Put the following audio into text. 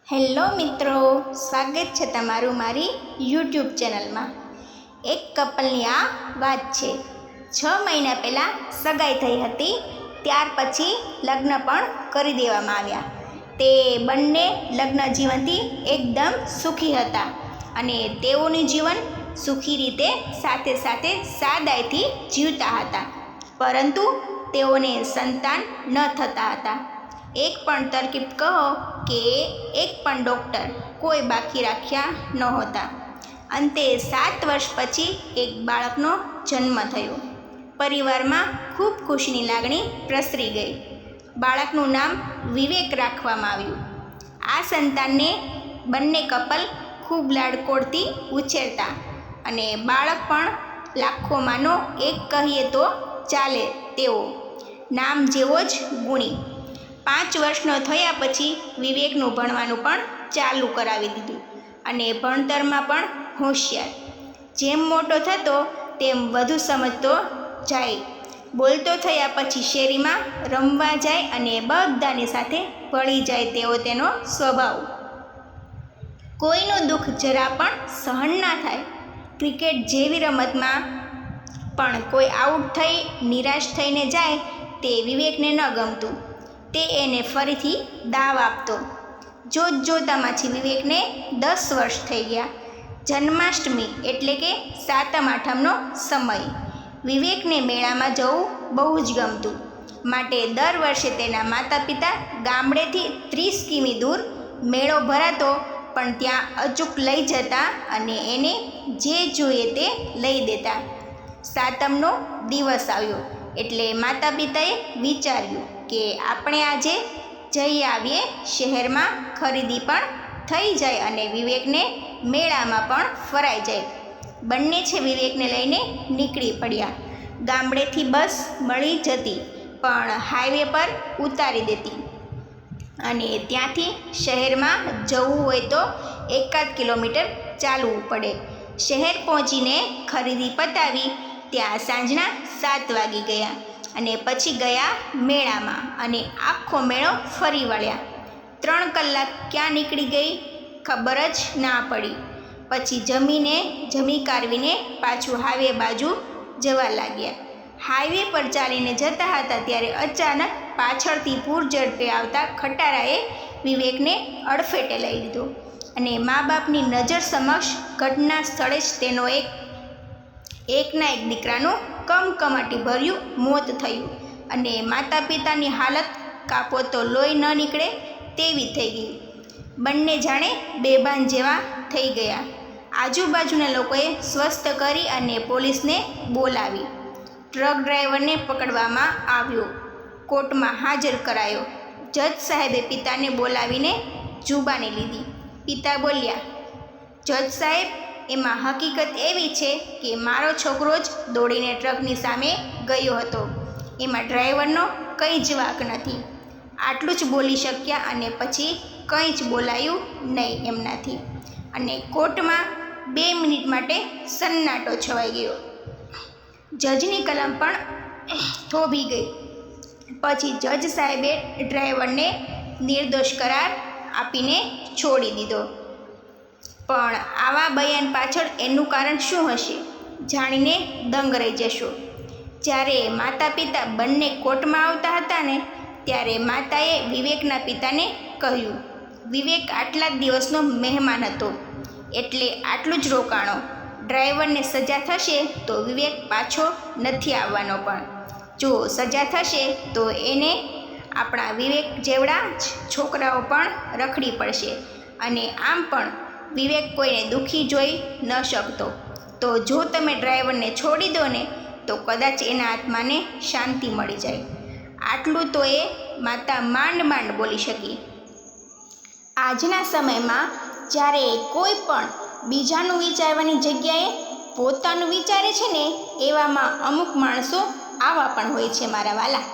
Hello મિત્રો, સ્વાગત છે તમારું મારી યુટ્યુબ ચેનલમાં। એક કપલની આ વાત છે। 6 મહિના પહેલાં સગાઈ થઈ હતી, ત્યાર પછી લગ્ન પણ કરી દેવામાં આવ્યા। તે બંને લગ્ન જીવનથી એકદમ સુખી હતા અને તેઓનું જીવન સુખી રીતે સાથે સાથે સાદાઈથી જીવતા હતા, પરંતુ તેઓને સંતાન ન થતા હતા। એક પણ તરકીબ કહો કે એક પણ ડૉક્ટર કોઈ બાકી રાખ્યા નહોતા। અંતે 7 વર્ષ પછી એક બાળકનો જન્મ થયો। પરિવારમાં ખૂબ ખુશીની લાગણી પ્રસરી ગઈ। બાળકનું નામ વિવેક રાખવામાં આવ્યું। આ સંતાનને બંને કપલ ખૂબ લાડકોડથી ઉછેરતા અને બાળક પણ લાખોમાંનો એક કહીએ તો ચાલે તેવો, નામ જેવો જ ગુણી। 5 વર્ષનો થયા પછી વિવેકનું ભણવાનું પણ ચાલુ કરાવી દીધું અને ભણતરમાં પણ હોશિયાર। જેમ મોટો થતો તેમ વધુ સમજતો જાય। બોલતો થયા પછી શેરીમાં રમવા જાય અને બધાની સાથે ભળી જાય તેવો તેનો સ્વભાવ। કોઈનું દુઃખ જરા પણ સહન ના થાય। ક્રિકેટ જેવી રમતમાં પણ કોઈ આઉટ થઈ નિરાશ થઈને જાય તે વિવેકને ન ગમતું। તે એને ફરીથી દાવ આપતો। જોતામાંથી વિવેકને 10 વર્ષ થઈ ગયા। જન્માષ્ટમી એટલે કે સાતમ આઠમનો સમય। વિવેકને મેળામાં જવું બહુ જ ગમતું, માટે દર વર્ષે તેના માતા પિતા ગામડેથી 30 કિમી દૂર મેળો ભરાતો પણ ત્યાં અચૂક લઈ જતા અને એને જે જોઈએ તે લઈ દેતા। સાતમનો દિવસ આવ્યો એટલે માતા પિતાએ વિચાર્યું કે આપણે આજે જઈ આવીએ, શહેરમાં ખરીદી પણ થઈ જાય અને વિવેકને મેળામાં પણ ફરાઈ જાય। બંને છે વિવેકને લઈને નીકળી પડ્યા। ગામડેથી બસ મળી જતી પણ હાઈવે પર ઉતારી દેતી અને ત્યાંથી શહેરમાં જવું હોય તો 1 કિલોમીટર ચાલવું પડે। શહેર પહોંચીને ખરીદી પતાવી ત્યાં સાંજના 7 વાગી ગયા અને પછી ગયા મેળામાં અને આખો મેળો ફરી વળ્યા। 3 કલાક ક્યાં નીકળી ગઈ ખબર જ ના પડી। પછી જમી કારવીને પાછું હાઈવે બાજુ જવા લાગ્યા। હાઈવે પર ચાલીને જતા હતા ત્યારે અચાનક પાછળથી પૂર ઝડપે આવતા ખટારાએ વિવેકને અડફેટે લઈ લીધો અને મા બાપની નજર સમક્ષ ઘટના સ્થળે જ તેનો એકના એક દીકરાનું કમકમાટી ભર્યું મોત થયું અને માતા પિતાની હાલત કાપો તો લોહી ન નીકળે તેવી થઈ ગઈ। બંને જાણે બેભાન જેવા થઈ ગયા। આજુબાજુના લોકોએ સ્વસ્થ કરી અને પોલીસને બોલાવી। ટ્રક ડ્રાઈવરને પકડવામાં આવ્યો, કોર્ટમાં હાજર કરાયો। જજ સાહેબે પિતાને બોલાવીને જુબાની લીધી। પિતા બોલ્યા, જજ સાહેબ, એમાં હકીકત એવી છે કે મારો છોકરો જ દોડીને ટ્રકની સામે ગયો હતો, એમાં ડ્રાઈવરનો કંઈ જ વાંક નથી। આટલું જ બોલી શક્યા અને પછી કંઈ જ બોલાયું નહીં એમનાથી અને કોર્ટમાં 2 મિનિટ માટે સન્નાટો છવાઈ ગયો। જજની કલમ પણ થોભી ગઈ। પછી જજ સાહેબે ડ્રાઈવરને નિર્દોષ કરાર આપીને છોડી દીધો। પણ આવા બયાન પાછળ એનું કારણ શું હશે, જાણીને દંગ રહી જશો। જ્યારે માતા પિતા બંને કોર્ટમાં આવતા હતા ને ત્યારે માતાએ વિવેકના પિતાને કહ્યું, વિવેક આટલા જ દિવસનો મહેમાન હતો એટલે આટલું જ રોકાણો। ડ્રાઈવરને સજા થશે તો વિવેક પાછો નથી આવવાનો, પણ જો સજા થશે તો એને આપણા વિવેક જેવડા જ છોકરાઓ પણ રખડી પડશે અને આમ પણ વિવેક કોઈને દુઃખી જોઈ ન શકતો। તો જો તમે ડ્રાઈવરને છોડી દો ને તો કદાચ એના આત્માને શાંતિ મળી જાય। આટલું તો એ માતા માંડ બોલી શકી। આજના સમયમાં જ્યારે કોઈ પણ બીજાનું વિચારવાની જગ્યાએ પોતાનું વિચારે છે ને, એવામાં અમુક માણસો આવા પણ હોય છે મારા વાલા।